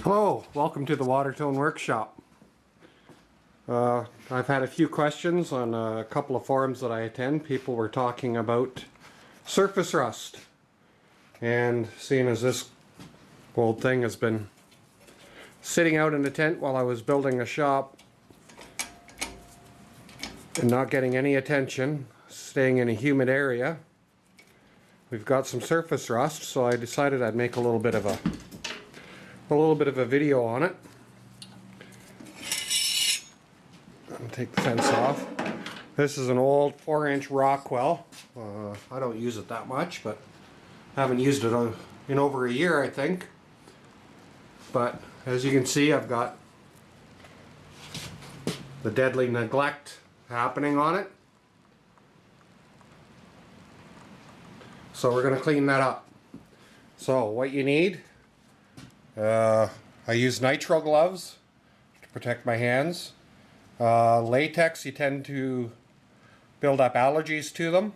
Hello, welcome to the Watertone Workshop. I've had a few questions on a couple of forums that I attend. People were talking about surface rust. And seeing as this old thing has been sitting out in the tent while I was building a shop and not getting any attention, staying in a humid area, we've got some surface rust, so I decided I'd make a little bit of a video on it. I'll take the fence off. This is an old 4-inch Rockwell. I don't use it that much, but I haven't used it in over a year, I think. But as you can see, I've got the deadly neglect happening on it. So we're going to clean that up. So what you need, I use nitrile gloves to protect my hands. Latex, you tend to build up allergies to them.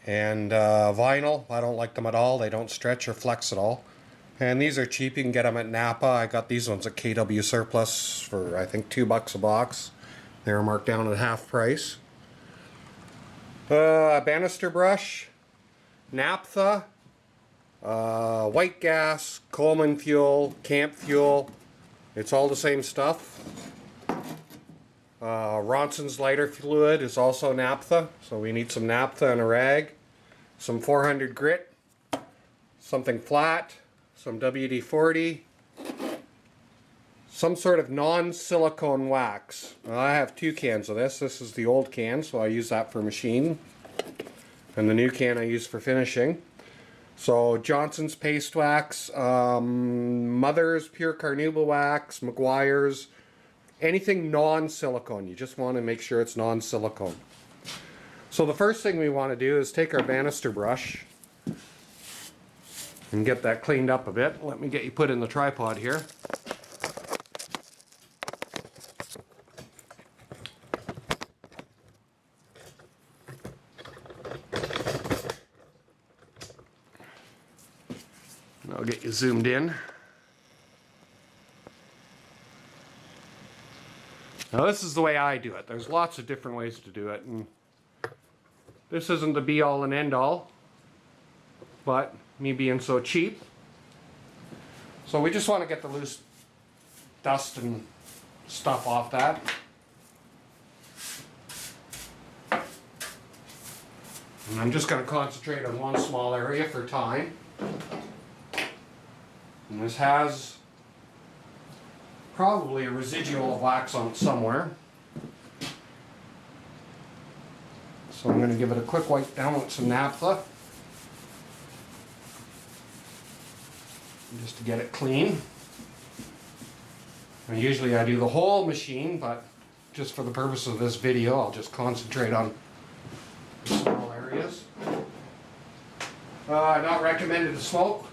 And vinyl, I don't like them at all. They don't stretch or flex at all. And these are cheap. You can get them at Napa. I got these ones at KW Surplus for I think $2 a box. They were marked down at half price. A banister brush, naphtha, white gas, Coleman fuel, camp fuel. It's all the same stuff. Ronson's lighter fluid is also naphtha, so we need some naphtha and a rag, some 400 grit, something flat, some WD-40, some sort of non-silicone wax. I have 2 cans of this. This is the old can, so I use that for machine, and the new can I use for finishing. So Johnson's paste wax, Mother's pure carnauba wax, McGuire's, anything non-silicone. You just want to make sure it's non-silicone. So the first thing we want to do is take our banister brush and get that cleaned up a bit. Let me get you put in the tripod here. I'll get you zoomed in. Now this is the way I do it. There's lots of different ways to do it, and this isn't the be-all and end-all, but me being so cheap. So we just want to get the loose dust and stuff off that. And I'm just going to concentrate on one small area for time. And this has probably a residual of wax on it somewhere. So I'm going to give it a quick wipe down with some naphtha, just to get it clean. And usually I do the whole machine, but just for the purpose of this video, I'll just concentrate on the small areas. Not recommended to smoke.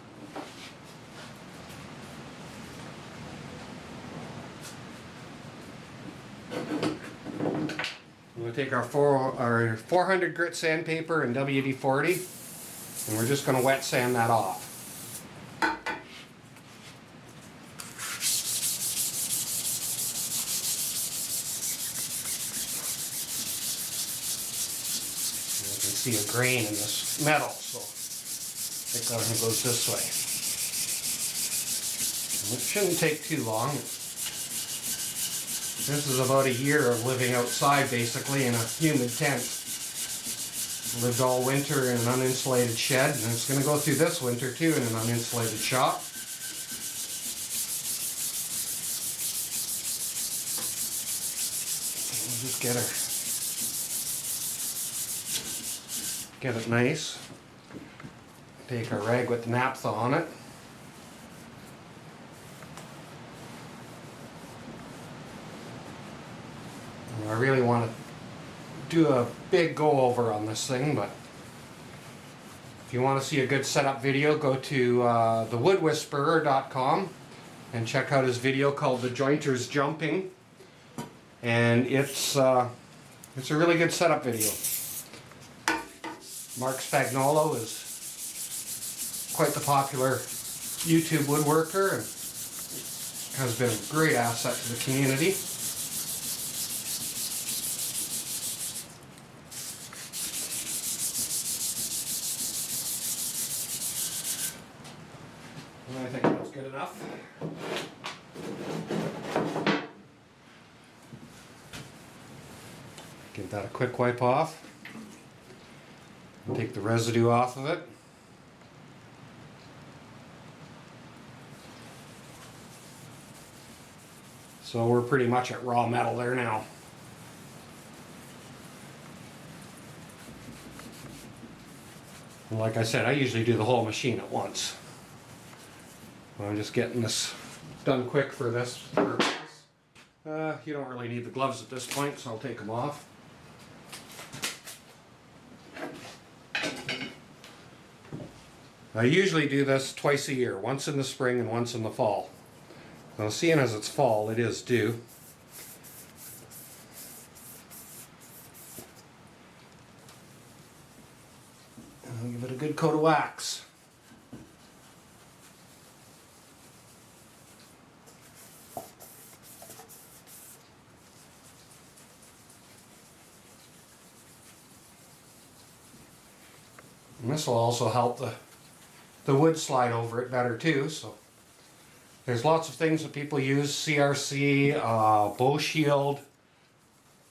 We'll take our 400 grit sandpaper and WD-40, and we're just going to wet sand that off. You can see a grain in this metal, so it goes this way. And it shouldn't take too long. This is about a year of living outside, basically, in a humid tent. Lived all winter in an uninsulated shed, and it's going to go through this winter too in an uninsulated shop. We'll just get it nice. Take our rag with naphtha on it. I really want to do a big go-over on this thing, but if you want to see a good setup video, go to thewoodwhisperer.com and check out his video called The Jointer's Jumping, and it's a really good setup video. Marc is quite the popular YouTube woodworker, and has been a great asset to the community. And I think that's good enough. Give that a quick wipe off. Take the residue off of it. So we're pretty much at raw metal there now. And like I said, I usually do the whole machine at once. I'm just getting this done quick for this purpose. You don't really need the gloves at this point, so I'll take them off. I usually do this twice a year, once in the spring and once in the fall. Now, seeing as it's fall, it is due. And I'll give it a good coat of wax. And this will also help the wood slide over it better too. So there's lots of things that people use, CRC, bow shield.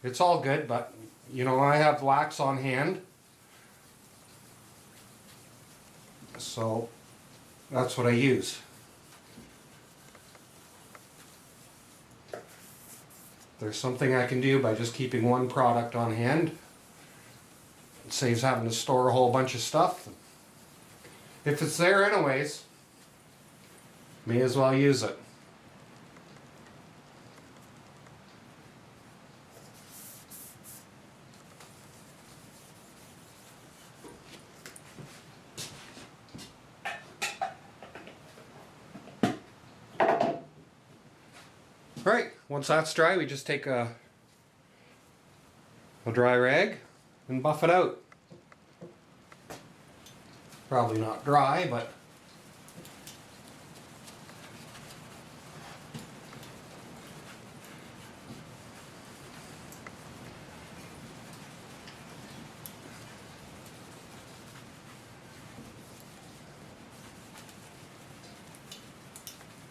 It's all good, but you know, I have wax on hand, so that's what I use. There's something I can do by just keeping one product on hand. It saves having to store a whole bunch of stuff. If it's there anyways, may as well use it. Right, once that's dry, we just take a dry rag and buff it out. Probably not dry, but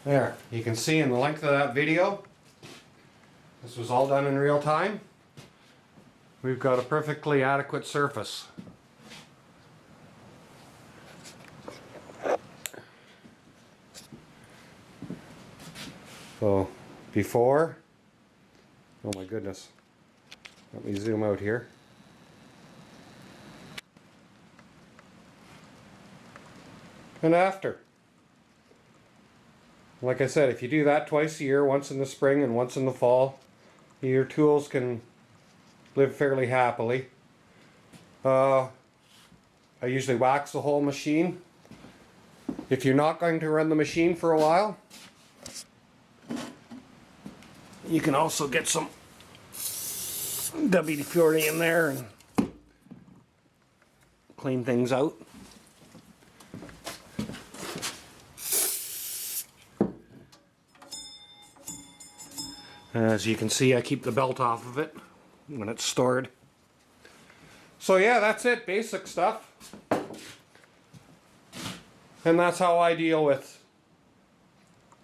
there, you can see in the length of that video, this was all done in real time. We've got a perfectly adequate surface. So, before, oh my goodness, let me zoom out here. And after. Like I said, if you do that twice a year, once in the spring and once in the fall, your tools can live fairly happily. I usually wax the whole machine. If you're not going to run the machine for a while, you can also get some WD-40 in there and clean things out. As you can see, I keep the belt off of it when it's stored. So yeah, that's it, basic stuff. And that's how I deal with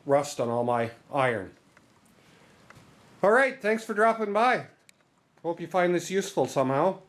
rust on all my iron. Alright, thanks for dropping by. Hope you find this useful somehow.